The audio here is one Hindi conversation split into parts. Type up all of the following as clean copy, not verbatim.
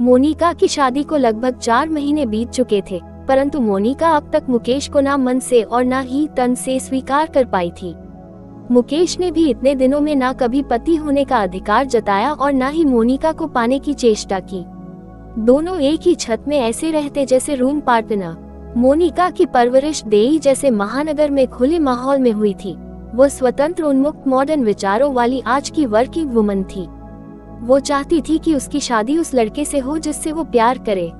मोनिका की शादी को लगभग 4 महीने बीत चुके थे, परंतु मोनिका अब तक मुकेश को ना मन से और ना ही तन से स्वीकार कर पाई थी। मुकेश ने भी इतने दिनों में ना कभी पति होने का अधिकार जताया और ना ही मोनिका को पाने की चेष्टा की। दोनों एक ही छत में ऐसे रहते जैसे रूम पार्टनर। मोनिका की परवरिश देई जैसे महानगर में खुले माहौल में हुई थी। वो स्वतंत्र, उन्मुक्त, मॉडर्न विचारों वाली आज की वर्किंग वुमन थी। वो चाहती थी कि उसकी शादी उस लड़के से हो जिससे वो प्यार करे।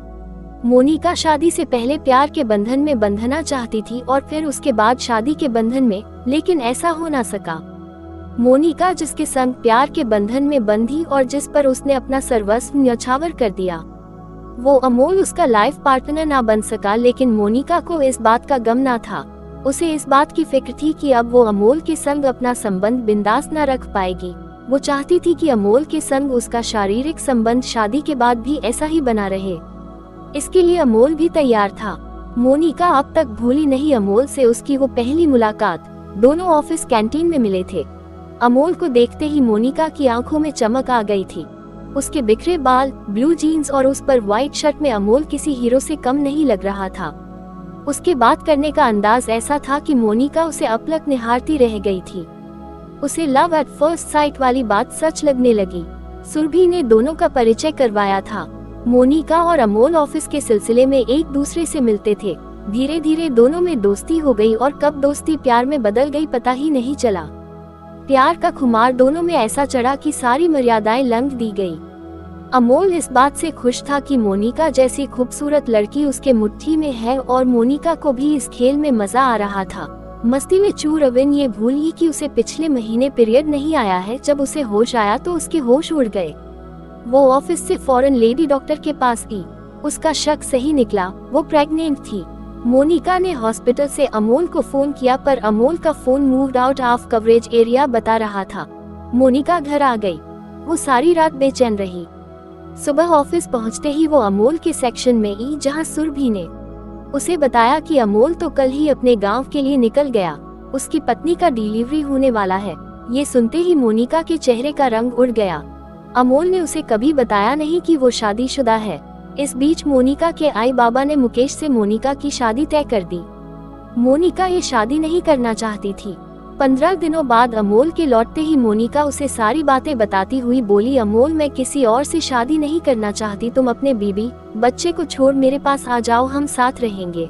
मोनिका शादी से पहले प्यार के बंधन में बंधना चाहती थी और फिर उसके बाद शादी के बंधन में, लेकिन ऐसा हो ना सका। मोनिका जिसके संग प्यार के बंधन में बंधी और जिस पर उसने अपना सर्वस्व न्यौछावर कर दिया, वो अमोल उसका लाइफ पार्टनर ना बन सका। लेकिन मोनिका को इस बात का गम ना था। उसे इस बात की फिक्र थी कि अब वो अमोल के संग अपना संबंध बिंदास न रख पाएगी। वो चाहती थी कि अमोल के संग उसका शारीरिक संबंध शादी के बाद भी ऐसा ही बना रहे। इसके लिए अमोल भी तैयार था। मोनिका अब तक भूली नहीं अमोल से उसकी वो पहली मुलाकात। दोनों ऑफिस कैंटीन में मिले थे। अमोल को देखते ही मोनिका की आंखों में चमक आ गई थी। उसके बिखरे बाल, ब्लू जीन्स और उस पर व्हाइट शर्ट में अमोल किसी हीरो से कम नहीं लग रहा था। उसके बात करने का अंदाज ऐसा था कि मोनिका उसे अपलक निहारती रह गई थी। उसे लव एट फर्स्ट साइट वाली बात सच लगने लगी। सुरभि ने दोनों का परिचय करवाया था। मोनिका और अमोल ऑफिस के सिलसिले में एक दूसरे से मिलते थे। धीरे धीरे दोनों में दोस्ती हो गई और कब दोस्ती प्यार में बदल गई पता ही नहीं चला। प्यार का खुमार दोनों में ऐसा चढ़ा कि सारी मर्यादाएं लंघ दी गई। अमोल इस बात से खुश था कि मोनिका जैसी खूबसूरत लड़की उसके मुट्ठी में है और मोनिका को भी इस खेल में मजा आ रहा था। मस्ती में चूर अविन ये भूली कि उसे पिछले महीने पीरियड नहीं आया है। जब उसे होश आया तो उसके होश उड़ गए। वो ऑफिस से फौरन लेडी डॉक्टर के पास गई। उसका शक सही निकला, वो प्रेग्नेंट थी। मोनिका ने हॉस्पिटल से अमोल को फोन किया पर अमोल का phone moved out of coverage area बता रहा था। मोनिका घर आ गई। वो सारी रात बेचैन रही। सुबह ऑफिस पहुंचते ही वो अमोल के सेक्शन में आई जहां सुरभि ने उसे बताया कि अमोल तो कल ही अपने गांव के लिए निकल गया। उसकी पत्नी का डिलीवरी होने वाला है। ये सुनते ही मोनिका के चेहरे का रंग उड़ गया। अमोल ने उसे कभी बताया नहीं कि वो शादीशुदा है। इस बीच मोनिका के आई बाबा ने मुकेश से मोनिका की शादी तय कर दी। मोनिका ये शादी नहीं करना चाहती थी। 15 दिनों बाद अमोल के लौटते ही मोनिका उसे सारी बातें बताती हुई बोली, अमोल मैं किसी और से शादी नहीं करना चाहती। तुम अपने बीबी बच्चे को छोड़ मेरे पास आ जाओ, हम साथ रहेंगे।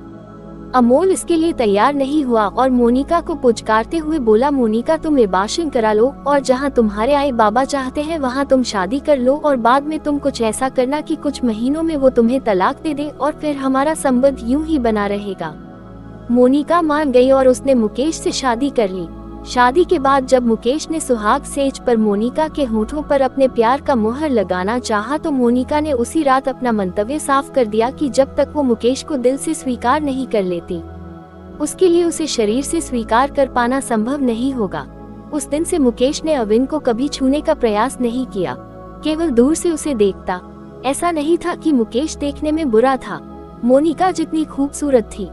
अमोल इसके लिए तैयार नहीं हुआ और मोनिका को पुचकारते हुए बोला, मोनिका तुम अबॉर्शन करा लो और जहां तुम्हारे आई बाबा चाहते हैं वहां तुम शादी कर लो और बाद में तुम कुछ ऐसा करना कि कुछ महीनों में वो तुम्हें तलाक दे दे और फिर हमारा संबंध यूं ही बना रहेगा। मोनिका मान गई और उसने मुकेश से शादी कर ली। शादी के बाद जब मुकेश ने सुहाग सेज पर मोनिका के होठों पर अपने प्यार का मुहर लगाना चाहा तो मोनिका ने उसी रात अपना मंतव्य साफ कर दिया कि जब तक वो मुकेश को दिल से स्वीकार नहीं कर लेती, उसके लिए उसे शरीर से स्वीकार कर पाना संभव नहीं होगा। उस दिन से मुकेश ने अविन को कभी छूने का प्रयास नहीं किया, केवल दूर से उसे देखता। ऐसा नहीं था कि मुकेश देखने में बुरा था। मोनिका जितनी खूबसूरत थी,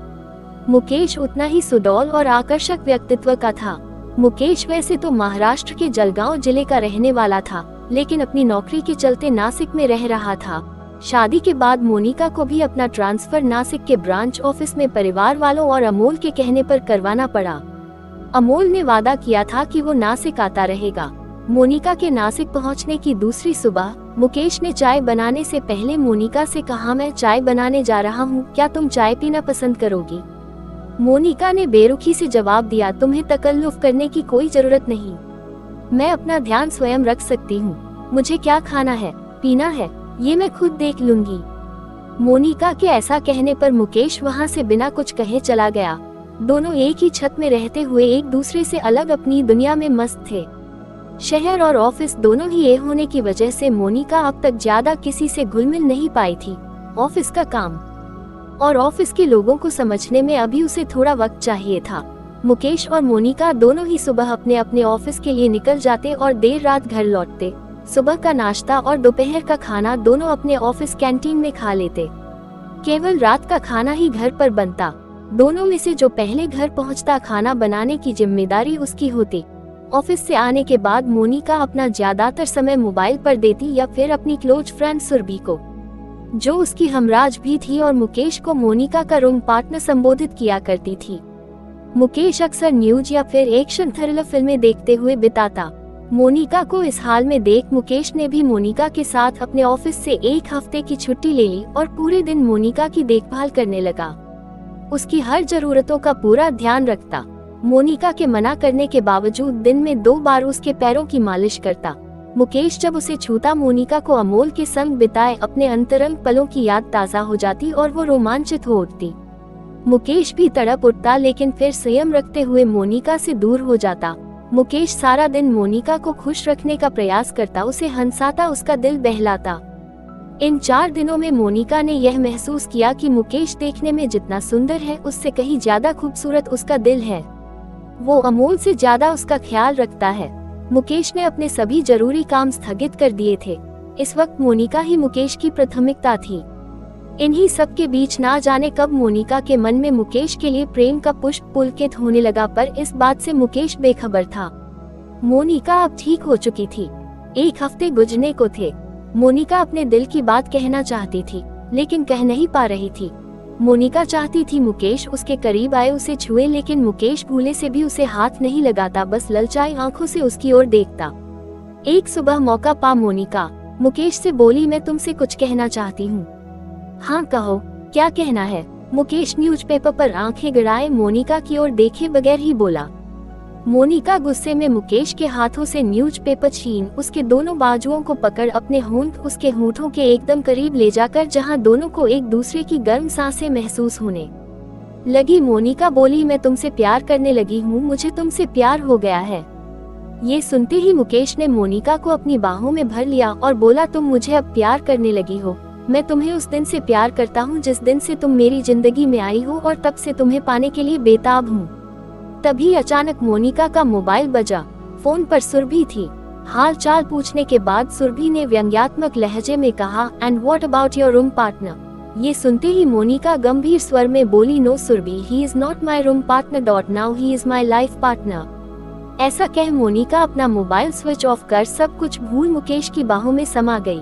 मुकेश उतना ही सुडौल और आकर्षक व्यक्तित्व का था। मुकेश वैसे तो महाराष्ट्र के जलगांव जिले का रहने वाला था, लेकिन अपनी नौकरी के चलते नासिक में रह रहा था। शादी के बाद मोनिका को भी अपना ट्रांसफर नासिक के ब्रांच ऑफिस में परिवार वालों और अमोल के कहने पर करवाना पड़ा। अमोल ने वादा किया था कि वो नासिक आता रहेगा। मोनिका के नासिक पहुंचने की दूसरी सुबह मुकेश ने चाय बनाने से पहले मोनिका से कहा, मैं चाय बनाने जा रहा हूँ, क्या तुम चाय पीना पसंद करोगी? मोनिका ने बेरुखी से जवाब दिया, तुम्हें तकल्लुफ करने की कोई जरूरत नहीं, मैं अपना ध्यान स्वयं रख सकती हूँ। मुझे क्या खाना है पीना है ये मैं खुद देख लूंगी। मोनिका के ऐसा कहने पर मुकेश वहाँ से बिना कुछ कहे चला गया। दोनों एक ही छत में रहते हुए एक दूसरे से अलग अपनी दुनिया में मस्त थे। शहर और ऑफिस दोनों ही एक होने की वजह से मोनिका अब तक ज्यादा किसी से घुल मिल नहीं पाई थी। ऑफिस का काम और ऑफिस के लोगों को समझने में अभी उसे थोड़ा वक्त चाहिए था। मुकेश और मोनिका दोनों ही सुबह अपने अपने ऑफिस के लिए निकल जाते और देर रात घर लौटते। सुबह का नाश्ता और दोपहर का खाना दोनों अपने ऑफिस कैंटीन में खा लेते। केवल रात का खाना ही घर पर बनता। दोनों में से जो पहले घर पहुंचता, खाना बनाने की जिम्मेदारी उसकी होती। ऑफिस से आने के बाद मोनिका अपना ज्यादातर समय मोबाइल पर देती या फिर अपनी क्लोज फ्रेंड सुरभि को। जो उसकी हमराज भी थी और मुकेश को मोनिका का रूम पार्टनर संबोधित किया करती थी। मुकेश अक्सर न्यूज या फिर एक्शन थ्रिलर फिल्में देखते हुए बिताता। मोनिका को इस हाल में देख मुकेश ने भी मोनिका के साथ अपने ऑफिस से 1 हफ्ते की छुट्टी ले ली और पूरे दिन मोनिका की देखभाल करने लगा। उसकी हर जरूरतों का पूरा ध्यान रखता। मोनिका के मना करने के बावजूद दिन में 2 बार उसके पैरों की मालिश करता। मुकेश जब उसे छूता मोनिका को अमोल के संग बिताए अपने अंतरंग पलों की याद ताज़ा हो जाती और वो रोमांचित हो उठती। मुकेश भी तड़प उठता, लेकिन फिर संयम रखते हुए मोनिका से दूर हो जाता। मुकेश सारा दिन मोनिका को खुश रखने का प्रयास करता, उसे हंसाता, उसका दिल बहलाता। इन 4 दिनों में मोनिका ने यह महसूस किया कि मुकेश देखने में जितना सुंदर है उससे कहीं ज्यादा खूबसूरत उसका दिल है। वो अमोल से ज्यादा उसका ख्याल रखता है। मुकेश ने अपने सभी जरूरी काम स्थगित कर दिए थे। इस वक्त मोनिका ही मुकेश की प्राथमिकता थी। इन्हीं सब के बीच ना जाने कब मोनिका के मन में मुकेश के लिए प्रेम का पुष्प पुलकित होने लगा, पर इस बात से मुकेश बेखबर था। मोनिका अब ठीक हो चुकी थी। 1 हफ्ते गुजरने को थे। मोनिका अपने दिल की बात कहना चाहती थी, लेकिन कह नहीं पा रही थी। मोनिका चाहती थी मुकेश उसके करीब आए, उसे छुए, लेकिन मुकेश भूले से भी उसे हाथ नहीं लगाता, बस ललचाई आंखों से उसकी ओर देखता। एक सुबह मौका पा मोनिका मुकेश से बोली, मैं तुमसे कुछ कहना चाहती हूँ। हाँ कहो, क्या कहना है? मुकेश न्यूज़पेपर पर आंखें गड़ाए मोनिका की ओर देखे बगैर ही बोला। मोनिका गुस्से में मुकेश के हाथों से न्यूज़पेपर छीन उसके दोनों बाजुओं को पकड़ अपने होंठ उसके होंठों के एकदम करीब ले जाकर, जहां दोनों को एक दूसरे की गर्म सांसें महसूस होने लगी, मोनिका बोली, मैं तुमसे प्यार करने लगी हूँ, मुझे तुमसे प्यार हो गया है। ये सुनते ही मुकेश ने मोनिका को अपनी बाहों में भर लिया और बोला, तुम मुझे अब प्यार करने लगी हो। मैं तुम्हें उस दिन से प्यार करता हूँ जिस दिन से तुम मेरी जिंदगी में आई हो, और तब से तुम्हें पाने के लिए बेताब हूँ। तभी अचानक मोनिका का मोबाइल बजा। फोन पर सुरभि थी। हाल चाल पूछने के बाद सुरभि ने व्यंग्यात्मक लहजे में कहा, and what about your room partner? ये सुनते ही मोनिका गंभीर स्वर में बोली, no Surabhi, he is not my room partner, now he is my life partner. ऐसा कह मोनिका अपना मोबाइल स्विच ऑफ कर सब कुछ भूल मुकेश की बाहों में समा गई।